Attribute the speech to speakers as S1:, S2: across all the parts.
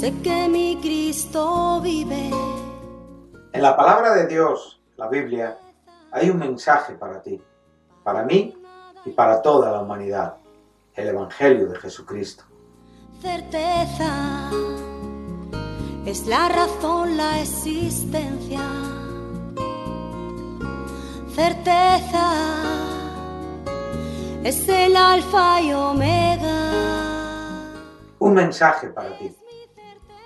S1: sé que mi Cristo vive.
S2: En la palabra de Dios, la Biblia, hay un mensaje para ti, para mí y para toda la humanidad, el Evangelio de Jesucristo.
S1: Certeza es la razón, la existencia. Certeza es el alfa y omega.
S2: Un mensaje para ti.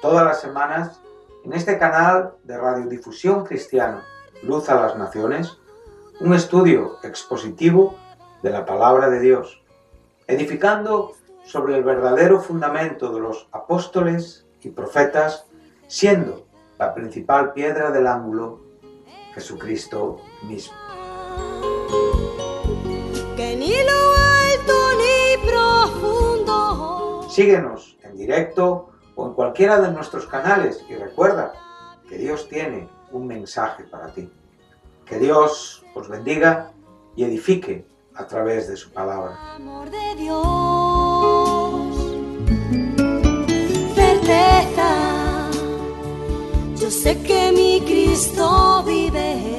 S2: Todas las semanas, en este canal de radiodifusión cristiana, Luz a las Naciones, un estudio expositivo de la palabra de Dios, edificando sobre el verdadero fundamento de los apóstoles y profetas, siendo la principal piedra del ángulo Jesucristo mismo.
S1: Que ni lo alto ni profundo.
S2: Síguenos en directo o en cualquiera de nuestros canales y recuerda que Dios tiene un mensaje para ti. Que Dios os bendiga y edifique a través de su palabra.
S1: Amor de Dios, certeza, yo sé que mi Cristo vive.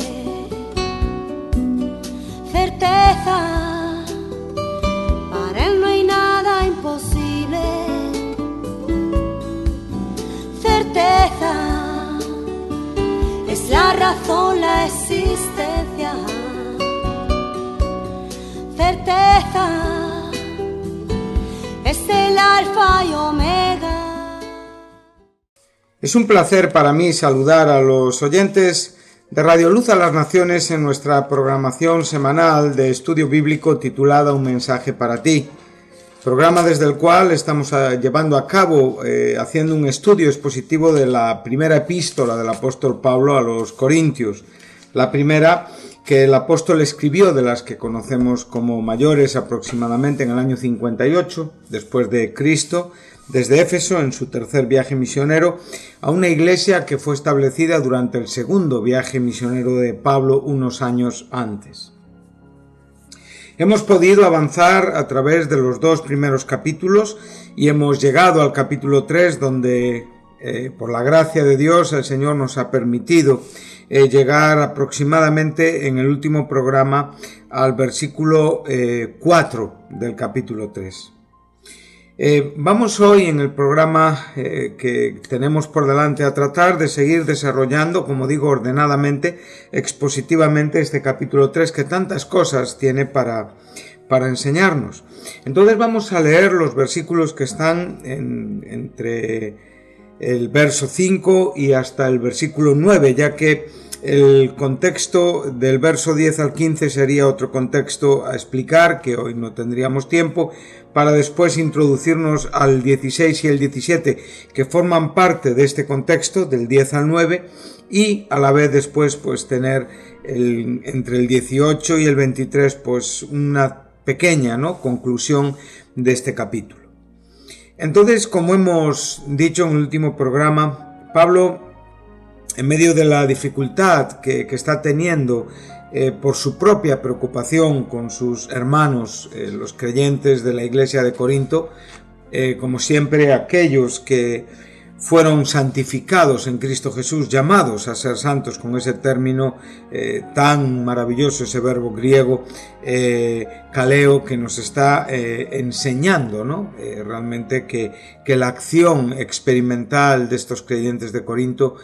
S1: Certeza, para Él no hay nada imposible. Certeza, es la razón, la existencia. Certeza, es el alfa y omega.
S3: Es un placer para mí saludar a los oyentes de Radio Luz a las Naciones en nuestra programación semanal de estudio bíblico titulada Un mensaje para ti, programa desde el cual estamos llevando a cabo, haciendo un estudio expositivo de la primera epístola del apóstol Pablo a los Corintios, la primera que el apóstol escribió, de las que conocemos como mayores, aproximadamente en el año 58 después de Cristo, desde Éfeso, en su tercer viaje misionero, a una iglesia que fue establecida durante el segundo viaje misionero de Pablo unos años antes. Hemos podido avanzar a través de los dos primeros capítulos y hemos llegado al capítulo 3, donde por la gracia de Dios el Señor nos ha permitido llegar aproximadamente en el último programa al versículo 4 del capítulo 3. Vamos hoy en el programa que tenemos por delante a tratar de seguir desarrollando, como digo, ordenadamente, expositivamente este capítulo 3 que tantas cosas tiene para enseñarnos. Entonces vamos a leer los versículos que están entre el verso 5 y hasta el versículo 9, ya que el contexto del verso 10 al 15 sería otro contexto a explicar, que hoy no tendríamos tiempo, para después introducirnos al 16 y el 17, que forman parte de este contexto, del 10 al 9, y a la vez después pues tener entre el 18 y el 23 pues una pequeña conclusión de este capítulo. Entonces, como hemos dicho en el último programa, Pablo, en medio de la dificultad que está teniendo por su propia preocupación con sus hermanos, los creyentes de la iglesia de Corinto, como siempre aquellos que fueron santificados en Cristo Jesús, llamados a ser santos, con ese término tan maravilloso, ese verbo griego, kaleo, que nos está enseñando, realmente que la acción experimental de estos creyentes de Corinto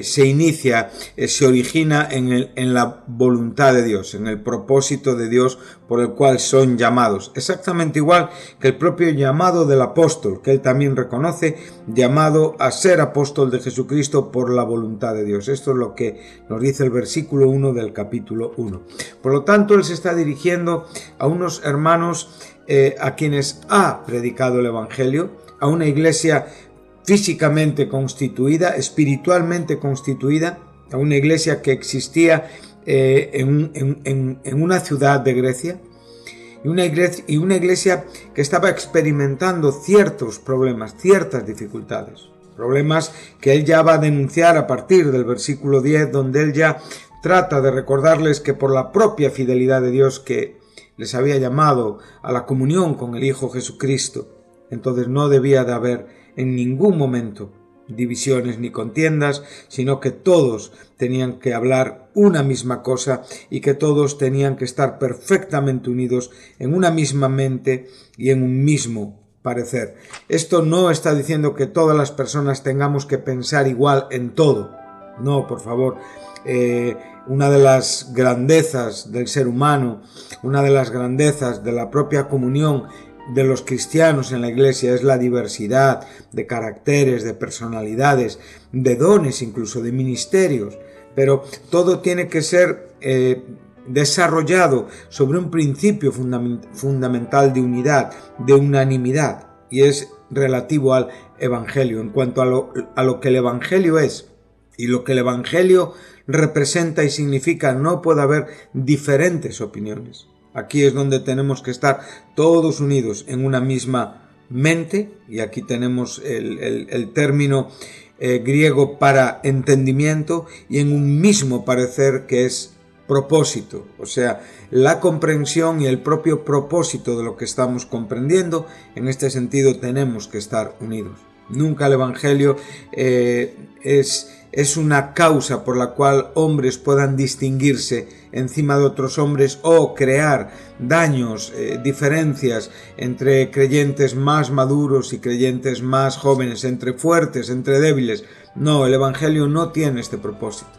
S3: se inicia, se origina en la voluntad de Dios, en el propósito de Dios por el cual son llamados, exactamente igual que el propio llamado del apóstol, que él también reconoce, llamado a ser apóstol de Jesucristo por la voluntad de Dios. Esto es lo que nos dice el versículo 1 del capítulo 1. Por lo tanto, él se está dirigiendo a unos hermanos a quienes ha predicado el Evangelio, a una iglesia físicamente constituida, espiritualmente constituida, a una iglesia que existía en una ciudad de Grecia, y una iglesia que estaba experimentando ciertos problemas, ciertas dificultades, problemas que él ya va a denunciar a partir del versículo 10, donde él ya trata de recordarles que por la propia fidelidad de Dios que les había llamado a la comunión con el Hijo Jesucristo, entonces no debía de haber en ningún momento divisiones ni contiendas, sino que todos tenían que hablar una misma cosa y que todos tenían que estar perfectamente unidos en una misma mente y en un mismo parecer. Esto no está diciendo que todas las personas tengamos que pensar igual en todo. No, por favor. Una de las grandezas del ser humano, una de las grandezas de la propia comunión de los cristianos en la Iglesia es la diversidad de caracteres, de personalidades, de dones, incluso de ministerios, pero todo tiene que ser desarrollado sobre un principio fundamental de unidad, de unanimidad, y es relativo al Evangelio. En cuanto a lo que el Evangelio es y lo que el Evangelio representa y significa, no puede haber diferentes opiniones. Aquí es donde tenemos que estar todos unidos en una misma mente, y aquí tenemos el término griego para entendimiento, y en un mismo parecer, que es propósito, o sea, la comprensión y el propio propósito de lo que estamos comprendiendo. En este sentido tenemos que estar unidos. Nunca el Evangelio es una causa por la cual hombres puedan distinguirse encima de otros hombres o crear daños, diferencias entre creyentes más maduros y creyentes más jóvenes, entre fuertes, entre débiles. No, el Evangelio no tiene este propósito.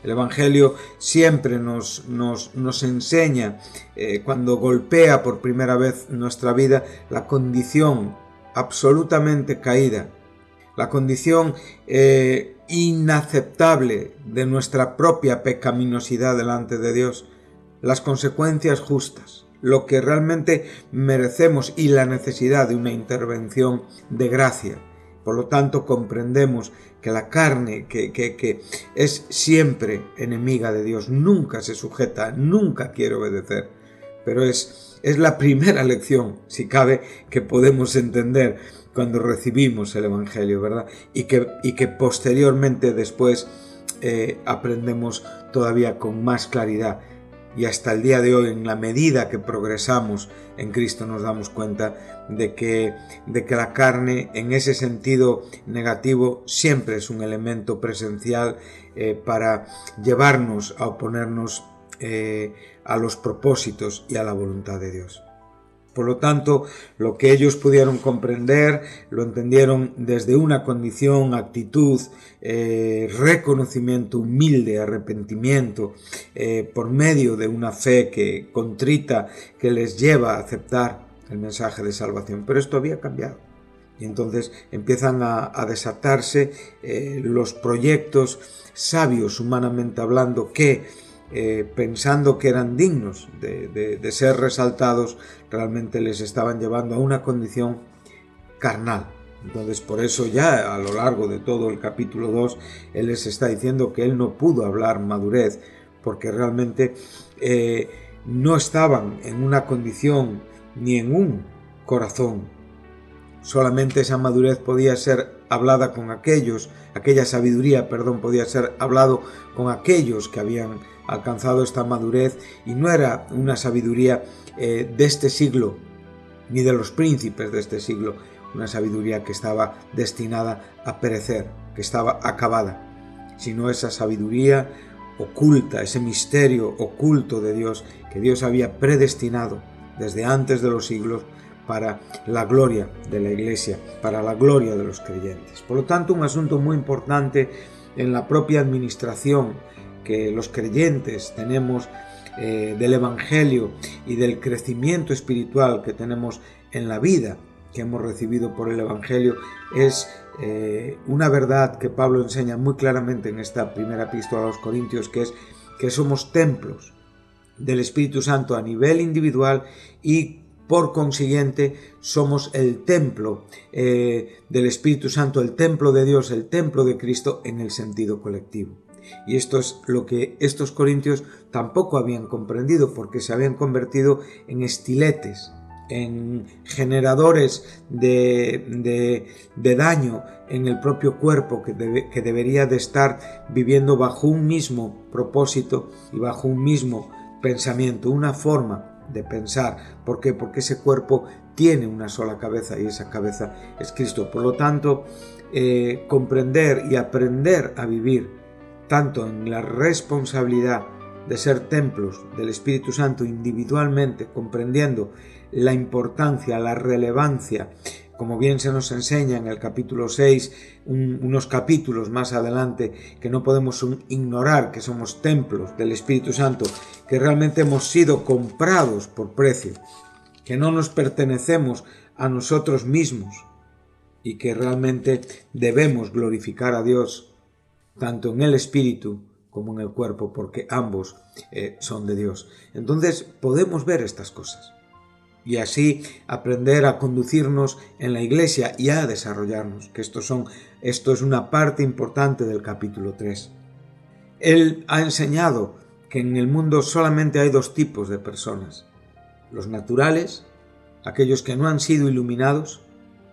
S3: El Evangelio siempre nos enseña, cuando golpea por primera vez nuestra vida, la condición absolutamente caída, la condición inaceptable de nuestra propia pecaminosidad delante de Dios, las consecuencias justas, lo que realmente merecemos y la necesidad de una intervención de gracia. Por lo tanto, comprendemos que la carne, que es siempre enemiga de Dios, nunca se sujeta, nunca quiere obedecer, pero es la primera lección, si cabe, que podemos entender cuando recibimos el Evangelio, ¿verdad? Y que posteriormente después aprendemos todavía con más claridad. Y hasta el día de hoy, en la medida que progresamos en Cristo, nos damos cuenta de que la carne, en ese sentido negativo, siempre es un elemento presencial para llevarnos a oponernos a los propósitos y a la voluntad de Dios. Por lo tanto, lo que ellos pudieron comprender, lo entendieron desde una condición, actitud, reconocimiento humilde, arrepentimiento, por medio de una fe contrita que les lleva a aceptar el mensaje de salvación. Pero esto había cambiado. Y entonces empiezan a desatarse los proyectos sabios, humanamente hablando, que pensando que eran dignos de ser resaltados, realmente les estaban llevando a una condición carnal. Entonces, por eso ya a lo largo de todo el capítulo 2, él les está diciendo que él no pudo hablar madurez, porque realmente no estaban en una condición ni en un corazón. Solamente esa madurez podía ser hablada con aquella sabiduría, podía ser hablado con aquellos que habían alcanzado esta madurez, y no era una sabiduría de este siglo, ni de los príncipes de este siglo, una sabiduría que estaba destinada a perecer, que estaba acabada, sino esa sabiduría oculta, ese misterio oculto de Dios, que Dios había predestinado desde antes de los siglos para la gloria de la Iglesia, para la gloria de los creyentes. Por lo tanto, un asunto muy importante en la propia administración que los creyentes tenemos del Evangelio y del crecimiento espiritual que tenemos en la vida que hemos recibido por el Evangelio, es una verdad que Pablo enseña muy claramente en esta primera epístola a los Corintios, que es que somos templos del Espíritu Santo a nivel individual, y por consiguiente somos el templo del Espíritu Santo, el templo de Dios, el templo de Cristo en el sentido colectivo. Y esto es lo que estos corintios tampoco habían comprendido, porque se habían convertido en estiletes, en generadores de daño en el propio cuerpo, que debería de estar viviendo bajo un mismo propósito y bajo un mismo pensamiento, una forma de pensar. ¿Por qué? Porque ese cuerpo tiene una sola cabeza, y esa cabeza es Cristo. Por lo tanto, comprender y aprender a vivir tanto en la responsabilidad de ser templos del Espíritu Santo individualmente, comprendiendo la importancia, la relevancia, como bien se nos enseña en el capítulo 6, unos capítulos más adelante, que no podemos ignorar que somos templos del Espíritu Santo, que realmente hemos sido comprados por precio, que no nos pertenecemos a nosotros mismos y que realmente debemos glorificar a Dios tanto en el Espíritu como en el cuerpo, porque ambos son de Dios. Entonces podemos ver estas cosas y así aprender a conducirnos en la iglesia y a desarrollarnos, que esto es una parte importante del capítulo 3. Él ha enseñado que en el mundo solamente hay dos tipos de personas: los naturales, aquellos que no han sido iluminados,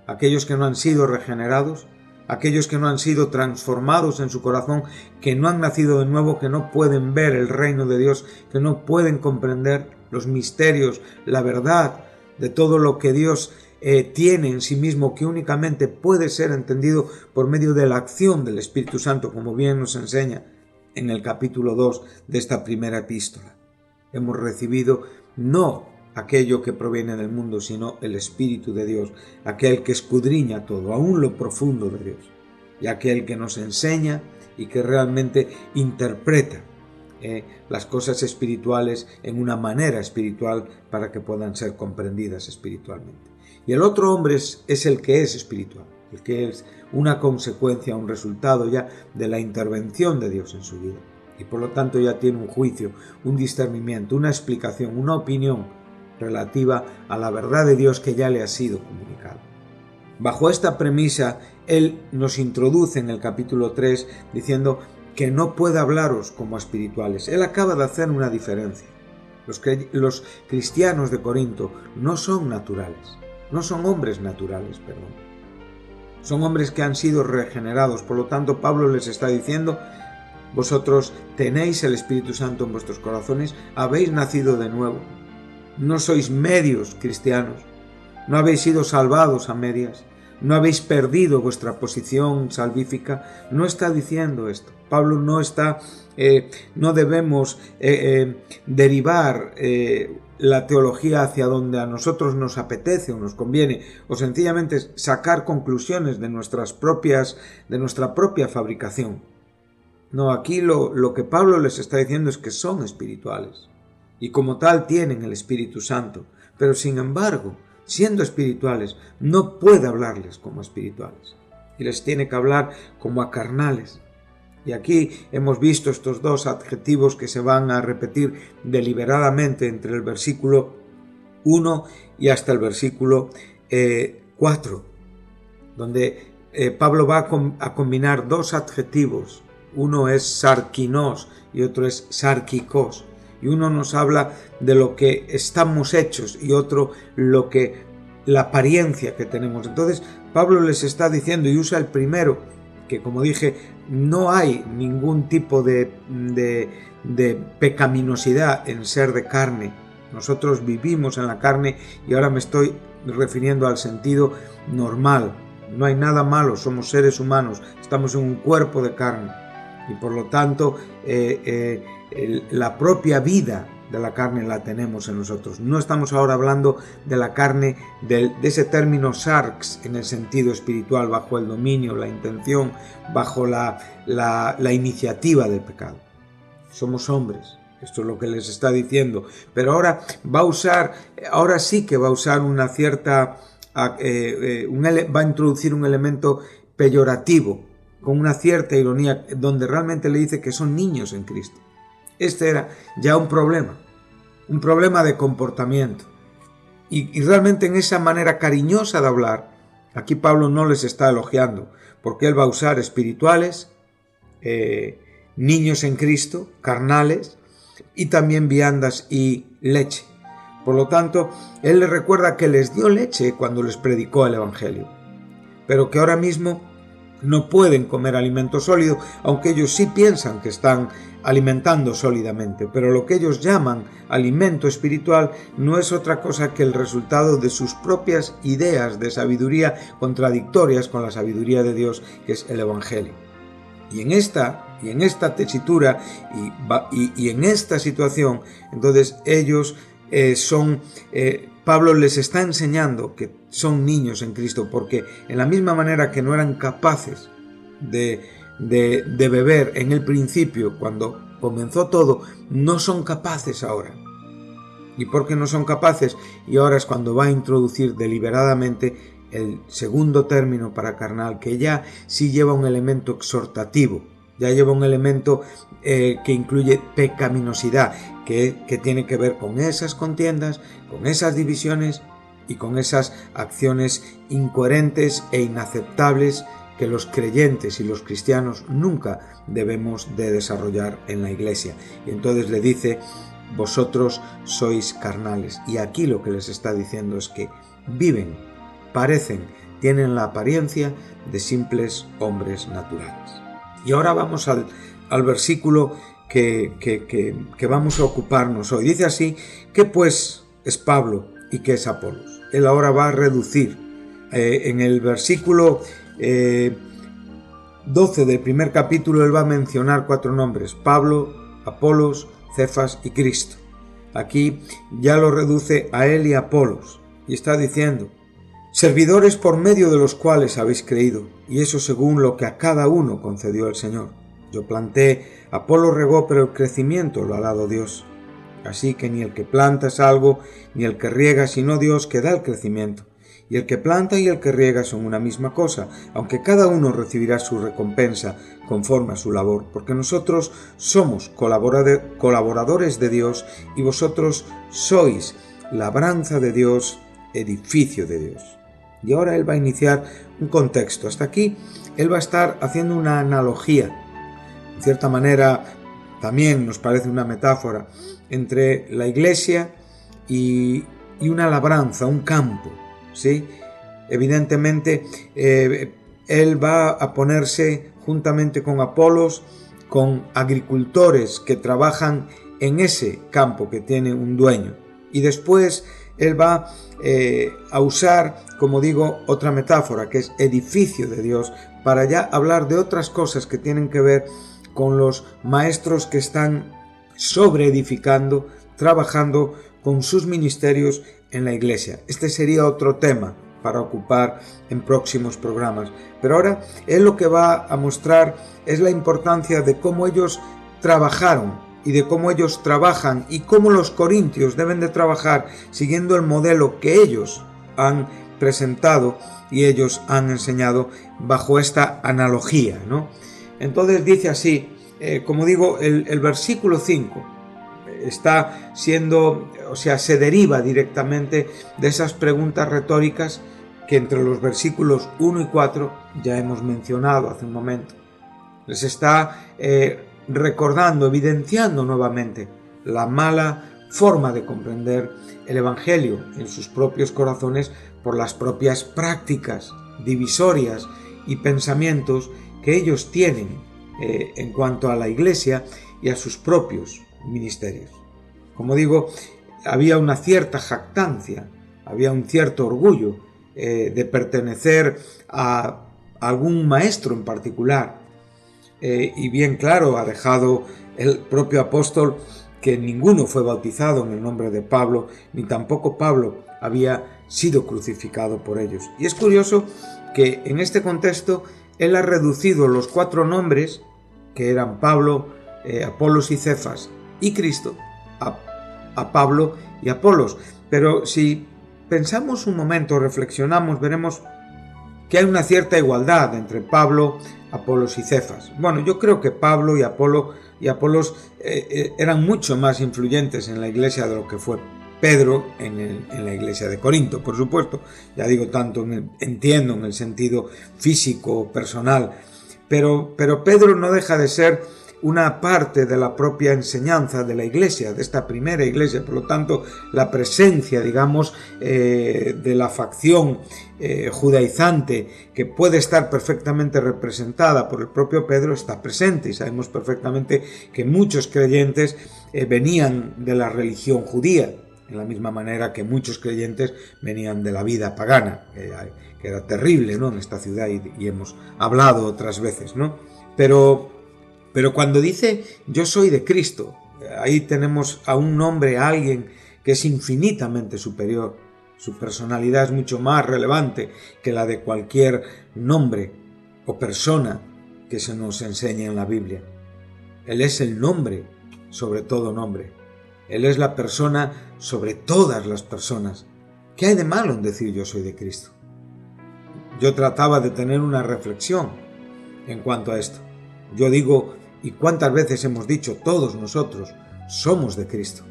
S3: aquellos que no han sido regenerados, aquellos que no han sido transformados en su corazón, que no han nacido de nuevo, que no pueden ver el reino de Dios, que no pueden comprender los misterios, la verdad de todo lo que Dios tiene en sí mismo, que únicamente puede ser entendido por medio de la acción del Espíritu Santo, como bien nos enseña en el capítulo 2 de esta primera epístola. Hemos recibido no aquello que proviene del mundo, sino el Espíritu de Dios, aquel que escudriña todo, aún lo profundo de Dios, y aquel que nos enseña y que realmente interpreta las cosas espirituales en una manera espiritual para que puedan ser comprendidas espiritualmente. Y el otro hombre es el que es espiritual, el que es una consecuencia, un resultado ya de la intervención de Dios en su vida, y por lo tanto ya tiene un juicio, un discernimiento, una explicación, una opinión relativa a la verdad de Dios que ya le ha sido comunicada. Bajo esta premisa, él nos introduce en el capítulo 3 diciendo que no puede hablaros como a espirituales. Él acaba de hacer una diferencia. Los cristianos de Corinto no son naturales, no son hombres naturales, perdón. Son hombres que han sido regenerados. Por lo tanto, Pablo les está diciendo: vosotros tenéis el Espíritu Santo en vuestros corazones, habéis nacido de nuevo. No sois medios cristianos, no habéis sido salvados a medias, no habéis perdido vuestra posición salvífica. No está diciendo esto. Pablo no debemos derivar la teología hacia donde a nosotros nos apetece o nos conviene, o sencillamente sacar conclusiones de nuestra propia fabricación. No, aquí lo que Pablo les está diciendo es que son espirituales y como tal tienen el Espíritu Santo, pero sin embargo, siendo espirituales, no puede hablarles como espirituales y les tiene que hablar como a carnales. Y aquí hemos visto estos dos adjetivos que se van a repetir deliberadamente entre el versículo 1 y hasta el versículo 4, donde Pablo va a combinar dos adjetivos. Uno es sarkinos y otro es sarkikos. Y uno nos habla de lo que estamos hechos y otro la apariencia que tenemos. Entonces Pablo les está diciendo, y usa el primero, que como dije, no hay ningún tipo de pecaminosidad en ser de carne. Nosotros vivimos en la carne y ahora me estoy refiriendo al sentido normal. No hay nada malo, somos seres humanos, estamos en un cuerpo de carne y por lo tanto la propia vida de la carne la tenemos en nosotros. No estamos ahora hablando de la carne, de ese término sarx en el sentido espiritual, bajo el dominio, la intención, bajo la iniciativa del pecado. Somos hombres, esto es lo que les está diciendo, pero ahora sí que va a usar una cierta, va a introducir un elemento peyorativo, con una cierta ironía, donde realmente le dice que son niños en Cristo. Este era ya un problema de comportamiento. Y realmente en esa manera cariñosa de hablar, aquí Pablo no les está elogiando, porque él va a usar espirituales, niños en Cristo, carnales, y también viandas y leche. Por lo tanto, él les recuerda que les dio leche cuando les predicó el Evangelio, pero que ahora mismo no pueden comer alimento sólido, aunque ellos sí piensan que están alimentando sólidamente, pero lo que ellos llaman alimento espiritual no es otra cosa que el resultado de sus propias ideas de sabiduría contradictorias con la sabiduría de Dios, que es el Evangelio. Y en esta tesitura y en esta situación, entonces ellos Pablo les está enseñando que son niños en Cristo, porque en la misma manera que no eran capaces de beber en el principio, cuando comenzó todo, no son capaces ahora. ¿Y por qué no son capaces? Y ahora es cuando va a introducir deliberadamente el segundo término para carnal, que ya sí lleva un elemento exhortativo, ya lleva un elemento que incluye pecaminosidad, que tiene que ver con esas contiendas, con esas divisiones y con esas acciones incoherentes e inaceptables que los creyentes y los cristianos nunca debemos de desarrollar en la iglesia. Y entonces le dice: vosotros sois carnales. Y aquí lo que les está diciendo es que viven, parecen, tienen la apariencia de simples hombres naturales. Y ahora vamos al versículo que vamos a ocuparnos hoy. Dice así: ¿qué pues es Pablo y qué es Apolos? Él ahora va a reducir en el versículo 12 del primer capítulo. Él va a mencionar 4 nombres: Pablo, Apolos, Cefas y Cristo. Aquí ya lo reduce a él y a Apolos y está diciendo: servidores por medio de los cuales habéis creído, y eso según lo que a cada uno concedió el Señor. Yo planté, Apolo regó, pero el crecimiento lo ha dado Dios. Así que ni el que planta es algo, ni el que riega, sino Dios que da el crecimiento. Y el que planta y el que riega son una misma cosa, aunque cada uno recibirá su recompensa conforme a su labor, porque nosotros somos colaboradores de Dios, y vosotros sois labranza de Dios, edificio de Dios. Y ahora él va a iniciar un contexto. Hasta aquí él va a estar haciendo una analogía, en cierta manera también nos parece una metáfora, entre la iglesia y una labranza, un campo, ¿sí? Evidentemente él va a ponerse juntamente con Apolos, con agricultores que trabajan en ese campo que tiene un dueño, y después él va a usar, como digo, otra metáfora que es edificio de Dios, para ya hablar de otras cosas que tienen que ver con los maestros que están sobreedificando, trabajando con sus ministerios en la iglesia. Este sería otro tema para ocupar en próximos programas. Pero ahora él lo que va a mostrar es la importancia de cómo ellos trabajaron y de cómo ellos trabajan y cómo los corintios deben de trabajar siguiendo el modelo que ellos han presentado y ellos han enseñado bajo esta analogía, ¿no? Entonces dice así, como digo, el versículo 5 está siendo, se deriva directamente de esas preguntas retóricas que entre los versículos 1 y 4 ya hemos mencionado hace un momento. Les está recordando, evidenciando nuevamente la mala forma de comprender el Evangelio en sus propios corazones por las propias prácticas divisorias y pensamientos que ellos tienen en cuanto a la iglesia y a sus propios ministerios. Como digo, había una cierta jactancia, había un cierto orgullo de pertenecer a algún maestro en particular. Y bien claro ha dejado el propio apóstol que ninguno fue bautizado en el nombre de Pablo, ni tampoco Pablo había sido crucificado por ellos. Y es curioso que en este contexto él ha reducido los 4 nombres, que eran Pablo, Apolos y Cefas, y Cristo, a Pablo y Apolos. Pero si pensamos un momento, reflexionamos, veremos que hay una cierta igualdad entre Pablo, Apolos y Cefas. Bueno, yo creo que Pablo y Apolos eran mucho más influyentes en la iglesia de lo que fue Pedro en la iglesia de Corinto, por supuesto. Ya digo, tanto entiendo en el sentido físico, personal, pero Pedro no deja de ser una parte de la propia enseñanza de la Iglesia, de esta primera Iglesia. Por lo tanto, la presencia, digamos, de la facción judaizante, que puede estar perfectamente representada por el propio Pedro, está presente, y sabemos perfectamente que muchos creyentes venían de la religión judía, en la misma manera que muchos creyentes venían de la vida pagana, que era terrible, ¿no?, en esta ciudad, y hemos hablado otras veces, ¿no? Pero cuando dice yo soy de Cristo, ahí tenemos a un hombre, a alguien que es infinitamente superior. Su personalidad es mucho más relevante que la de cualquier nombre o persona que se nos enseñe en la Biblia. Él es el nombre sobre todo nombre. Él es la persona sobre todas las personas. ¿Qué hay de malo en decir yo soy de Cristo? Yo trataba de tener una reflexión en cuanto a esto. Yo digo, ¿y cuántas veces hemos dicho todos nosotros somos de Cristo?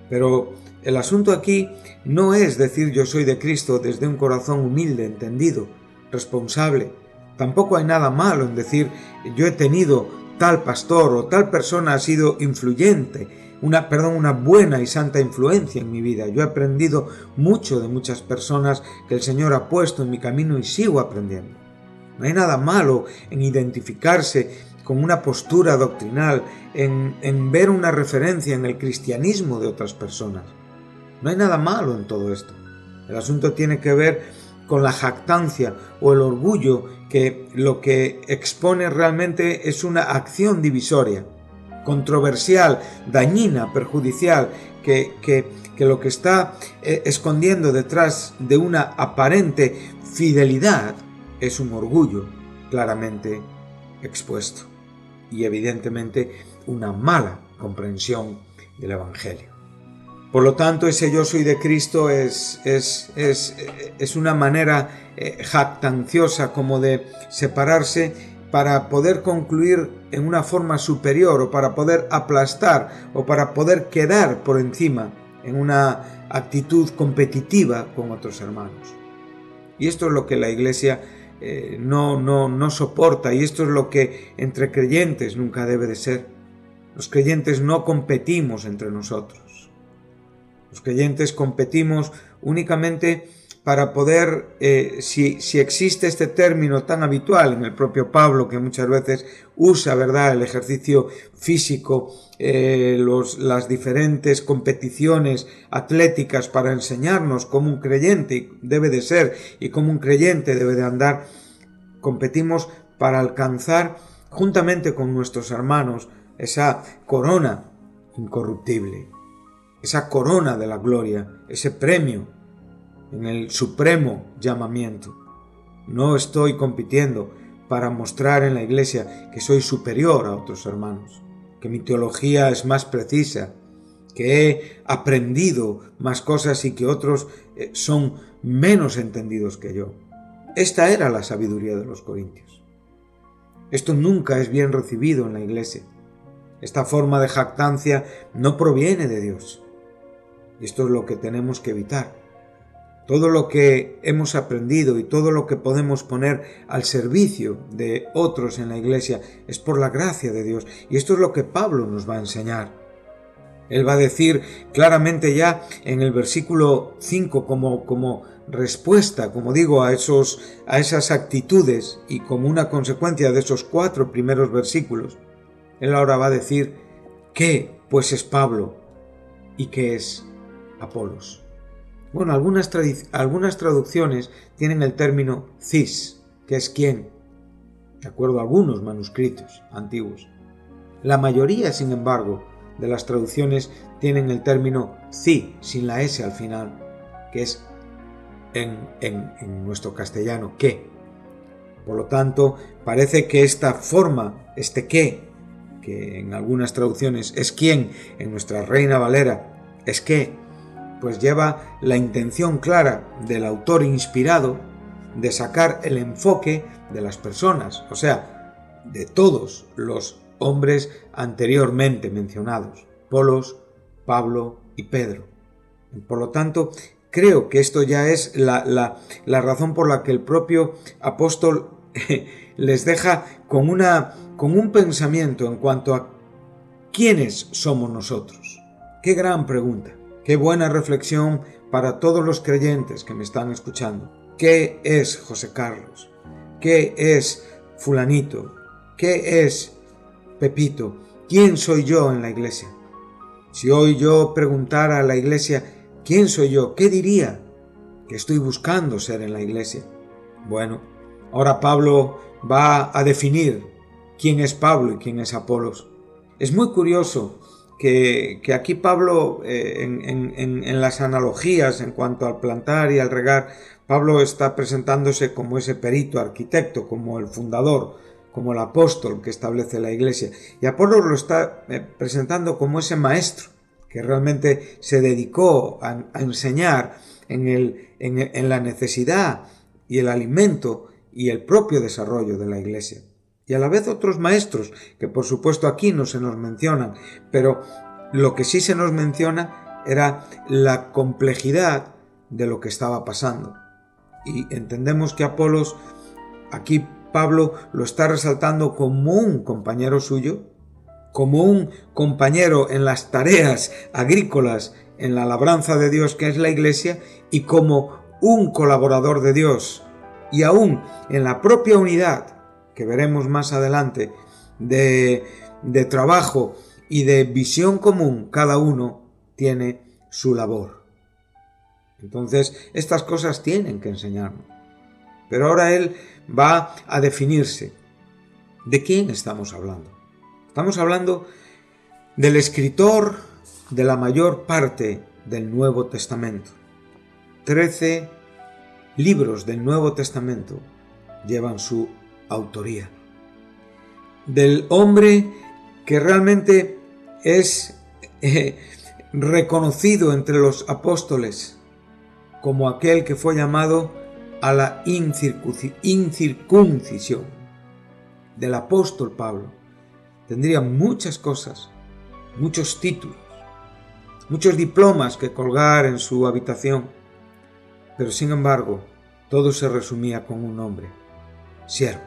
S3: Pero el asunto aquí no es decir yo soy de Cristo desde un corazón humilde, entendido, responsable. Tampoco hay nada malo en decir yo he tenido tal pastor o tal persona ha sido influyente, una buena y santa influencia en mi vida. Yo he aprendido mucho de muchas personas que el Señor ha puesto en mi camino y sigo aprendiendo. No hay nada malo en identificarse con una postura doctrinal, en ver una referencia en el cristianismo de otras personas. No hay nada malo en todo esto. El asunto tiene que ver con la jactancia o el orgullo, que lo que expone realmente es una acción divisoria, controversial, dañina, perjudicial, que lo que está escondiendo detrás de una aparente fidelidad es un orgullo claramente expuesto y evidentemente una mala comprensión del Evangelio. Por lo tanto, ese yo soy de Cristo es una manera jactanciosa como de separarse para poder concluir en una forma superior, o para poder aplastar, o para poder quedar por encima en una actitud competitiva con otros hermanos. Y esto es lo que la Iglesia no soporta, y esto es lo que entre creyentes nunca debe de ser. Los creyentes no competimos entre nosotros. Los creyentes competimos únicamente para poder, si existe este término tan habitual en el propio Pablo, que muchas veces usa, ¿verdad?, el ejercicio físico, las diferentes competiciones atléticas para enseñarnos cómo un creyente debe de ser y cómo un creyente debe de andar. Competimos para alcanzar, juntamente con nuestros hermanos, esa corona incorruptible, esa corona de la gloria, ese premio en el supremo llamamiento. No estoy compitiendo para mostrar en la Iglesia que soy superior a otros hermanos, que mi teología es más precisa, que he aprendido más cosas y que otros son menos entendidos que yo. Esta era la sabiduría de los corintios. Esto nunca es bien recibido en la Iglesia. Esta forma de jactancia no proviene de Dios. Y esto es lo que tenemos que evitar. Todo lo que hemos aprendido y todo lo que podemos poner al servicio de otros en la Iglesia es por la gracia de Dios. Y esto es lo que Pablo nos va a enseñar. Él va a decir claramente ya en el versículo 5 como respuesta, como digo, a esas actitudes y como una consecuencia de esos 4 primeros versículos. Él ahora va a decir qué pues es Pablo y qué es Apolos. Bueno, algunas traducciones tienen el término cis, que es quién, de acuerdo a algunos manuscritos antiguos. La mayoría, sin embargo, de las traducciones tienen el término ci, sin la s al final, que es en nuestro castellano, qué. Por lo tanto, parece que esta forma, este qué, que en algunas traducciones es quién, en nuestra Reina Valera es qué, pues lleva la intención clara del autor inspirado de sacar el enfoque de las personas, o sea, de todos los hombres anteriormente mencionados, Apolos, Pablo y Pedro. Por lo tanto, creo que esto ya es la razón por la que el propio apóstol les deja con un pensamiento en cuanto a quiénes somos nosotros. Qué gran pregunta, qué buena reflexión para todos los creyentes que me están escuchando. ¿Qué es José Carlos? ¿Qué es fulanito? ¿Qué es Pepito? ¿Quién soy yo en la iglesia? Si hoy yo preguntara a la iglesia, ¿quién soy yo? ¿Qué diría que estoy buscando ser en la iglesia? Bueno, ahora Pablo va a definir quién es Pablo y quién es Apolos. Es muy curioso que aquí Pablo, en las analogías en cuanto al plantar y al regar, Pablo está presentándose como ese perito arquitecto, como el fundador, como el apóstol que establece la iglesia. Y Apolos lo está presentando como ese maestro que realmente se dedicó a enseñar en la necesidad y el alimento y el propio desarrollo de la iglesia. Y a la vez otros maestros, que por supuesto aquí no se nos mencionan, pero lo que sí se nos menciona era la complejidad de lo que estaba pasando. Y entendemos que Apolos, aquí Pablo lo está resaltando como un compañero suyo, como un compañero en las tareas agrícolas, en la labranza de Dios que es la iglesia, y como un colaborador de Dios, y aún en la propia unidad que veremos más adelante, de trabajo y de visión común, cada uno tiene su labor. Entonces, estas cosas tienen que enseñarnos. Pero ahora él va a definirse. ¿De quién estamos hablando? Estamos hablando del escritor de la mayor parte del Nuevo Testamento. 13 libros del Nuevo Testamento llevan su autoría. Del hombre que realmente es reconocido entre los apóstoles como aquel que fue llamado a la incircuncisión. Del apóstol Pablo tendría muchas cosas, muchos títulos, muchos diplomas que colgar en su habitación, pero sin embargo todo se resumía con un nombre: siervo.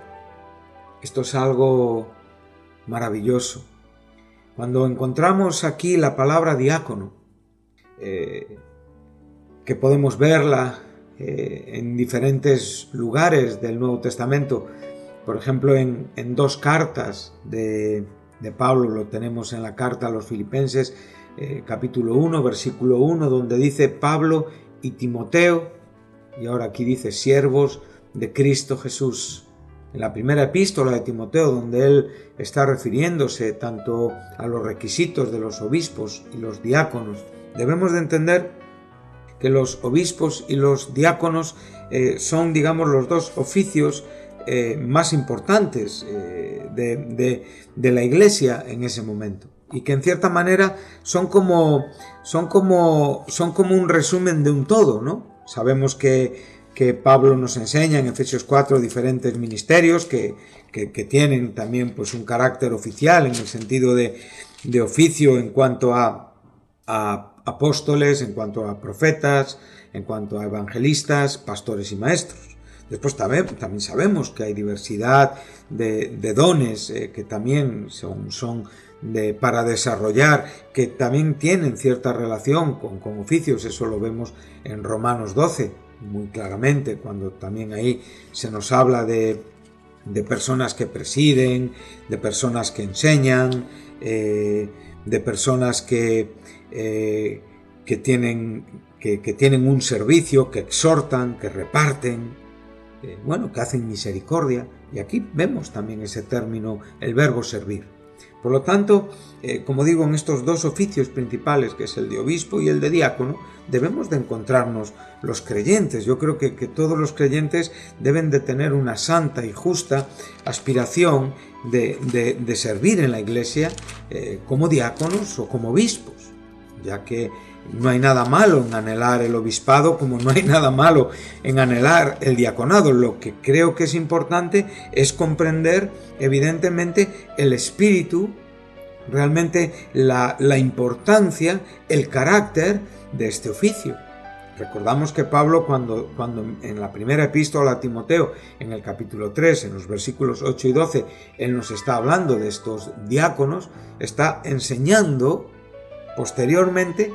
S3: Esto es algo maravilloso. Cuando encontramos aquí la palabra diácono, que podemos verla en diferentes lugares del Nuevo Testamento, por ejemplo en dos cartas de Pablo, lo tenemos en la carta a los Filipenses, capítulo 1, versículo 1, donde dice Pablo y Timoteo, y ahora aquí dice siervos de Cristo Jesús. En la primera epístola de Timoteo, donde él está refiriéndose tanto a los requisitos de los obispos y los diáconos, debemos de entender que los obispos y los diáconos son, digamos, los dos oficios más importantes de la iglesia en ese momento, y que en cierta manera son como un resumen de un todo, ¿no? Sabemos que Pablo nos enseña en Efesios 4 diferentes ministerios que tienen también pues un carácter oficial en el sentido de oficio en cuanto a apóstoles, en cuanto a profetas, en cuanto a evangelistas, pastores y maestros. Después también sabemos que hay diversidad de dones que también son para desarrollar, que también tienen cierta relación con oficios. Eso lo vemos en Romanos 12 muy claramente, cuando también ahí se nos habla de personas que presiden, de personas que enseñan, de personas que tienen un servicio, que exhortan, que reparten, que hacen misericordia. Y aquí vemos también ese término, el verbo servir. Por lo tanto, como digo, en estos dos oficios principales, que es el de obispo y el de diácono, debemos de encontrarnos los creyentes. Yo creo que todos los creyentes deben de tener una santa y justa aspiración de servir en la iglesia como diáconos o como obispos, ya que no hay nada malo en anhelar el obispado, como no hay nada malo en anhelar el diaconado. Lo que creo que es importante es comprender, evidentemente, el espíritu, realmente la importancia, el carácter de este oficio. Recordamos que Pablo cuando en la primera epístola a Timoteo, en el capítulo 3, en los versículos 8 y 12, él nos está hablando de estos diáconos, está enseñando posteriormente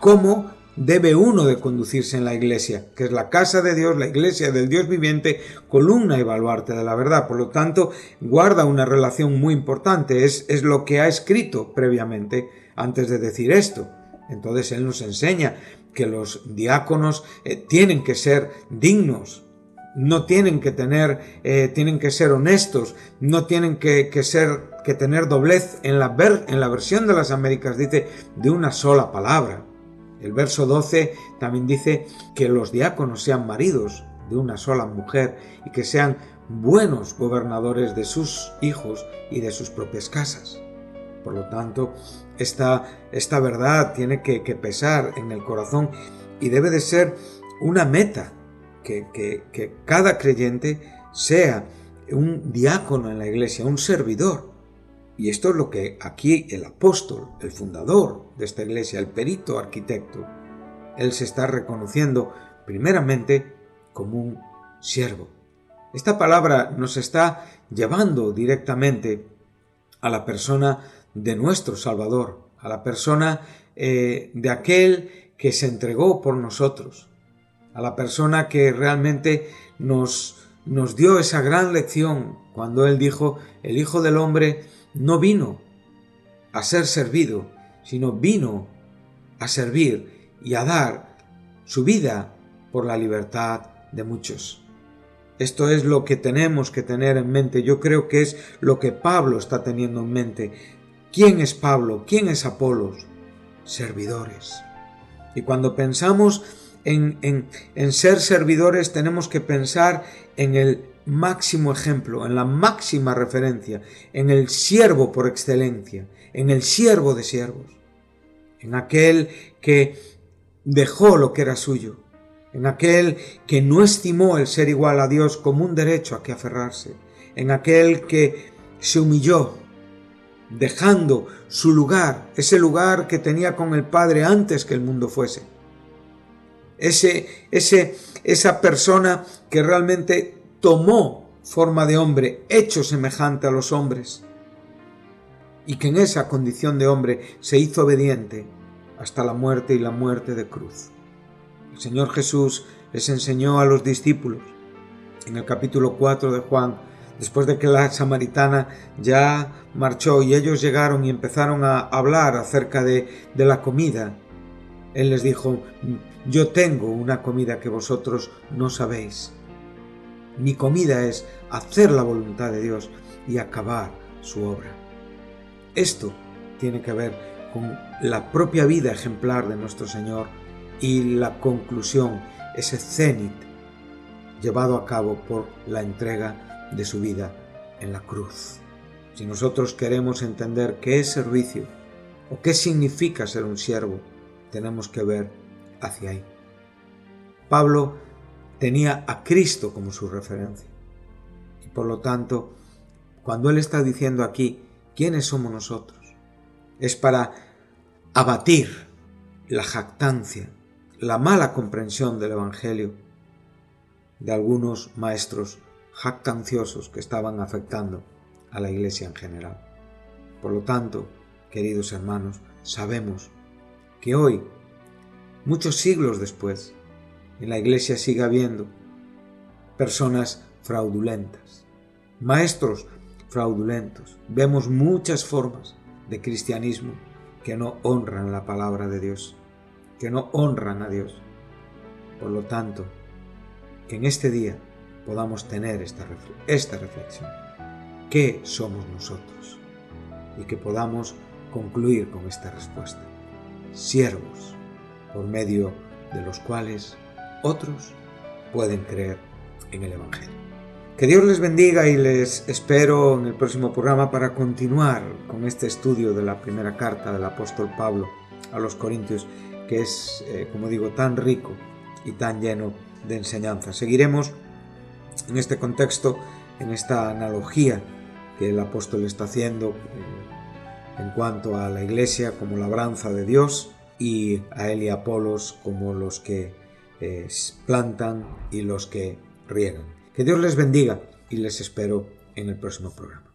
S3: cómo debe uno de conducirse en la iglesia, que es la casa de Dios, la iglesia del Dios viviente, columna y baluarte de la verdad. Por lo tanto, guarda una relación muy importante, es lo que ha escrito previamente antes de decir esto. Entonces él nos enseña que los diáconos tienen que ser dignos, no tienen que tener, tienen que ser honestos, no tienen que tener doblez. En la versión de las Américas dice de una sola palabra. El verso 12 también dice que los diáconos sean maridos de una sola mujer y que sean buenos gobernadores de sus hijos y de sus propias casas. Por lo tanto, esta verdad tiene que pesar en el corazón y debe de ser una meta, que cada creyente sea un diácono en la iglesia, un servidor. Y esto es lo que aquí el apóstol, el fundador de esta iglesia, el perito arquitecto, él se está reconociendo primeramente como un siervo. Esta palabra nos está llevando directamente a la persona de nuestro Salvador, a la persona de aquel que se entregó por nosotros, a la persona que realmente nos dio esa gran lección cuando él dijo: el Hijo del Hombre no vino a ser servido, sino vino a servir y a dar su vida por la libertad de muchos. Esto es lo que tenemos que tener en mente. Yo creo que es lo que Pablo está teniendo en mente. ¿Quién es Pablo? ¿Quién es Apolos? Servidores. Y cuando pensamos en ser servidores, tenemos que pensar en el máximo ejemplo, en la máxima referencia, en el siervo por excelencia, en el siervo de siervos, en aquel que dejó lo que era suyo, en aquel que no estimó el ser igual a Dios como un derecho a que aferrarse, en aquel que se humilló, dejando su lugar, ese lugar que tenía con el Padre antes que el mundo fuese. Esa persona que realmente tomó forma de hombre, hecho semejante a los hombres, y que en esa condición de hombre se hizo obediente hasta la muerte y la muerte de cruz. El Señor Jesús les enseñó a los discípulos en el capítulo 4 de Juan, después de que la samaritana ya marchó y ellos llegaron y empezaron a hablar acerca de la comida. Él les dijo: yo tengo una comida que vosotros no sabéis. Mi comida es hacer la voluntad de Dios y acabar su obra. Esto tiene que ver con la propia vida ejemplar de nuestro Señor y la conclusión, ese cenit llevado a cabo por la entrega de su vida en la cruz. Si nosotros queremos entender qué es servicio o qué significa ser un siervo, tenemos que ver hacia ahí. Pablo tenía a Cristo como su referencia. Y por lo tanto, cuando él está diciendo aquí, ¿quiénes somos nosotros? Es para abatir la jactancia, la mala comprensión del Evangelio de algunos maestros jactanciosos que estaban afectando a la iglesia en general. Por lo tanto, queridos hermanos, sabemos que hoy, muchos siglos después, en la iglesia sigue habiendo personas fraudulentas, maestros fraudulentos. Vemos muchas formas de cristianismo que no honran la palabra de Dios, que no honran a Dios. Por lo tanto, que en este día podamos tener esta reflexión. ¿Qué somos nosotros? Y que podamos concluir con esta respuesta. Siervos, por medio de los cuales otros pueden creer en el Evangelio. Que Dios les bendiga y les espero en el próximo programa para continuar con este estudio de la primera carta del apóstol Pablo a los Corintios, que es, como digo, tan rico y tan lleno de enseñanza. Seguiremos en este contexto, en esta analogía que el apóstol está haciendo en cuanto a la iglesia como labranza de Dios y a él y a Apolos como los que plantan y los que riegan. Que Dios les bendiga y les espero en el próximo programa.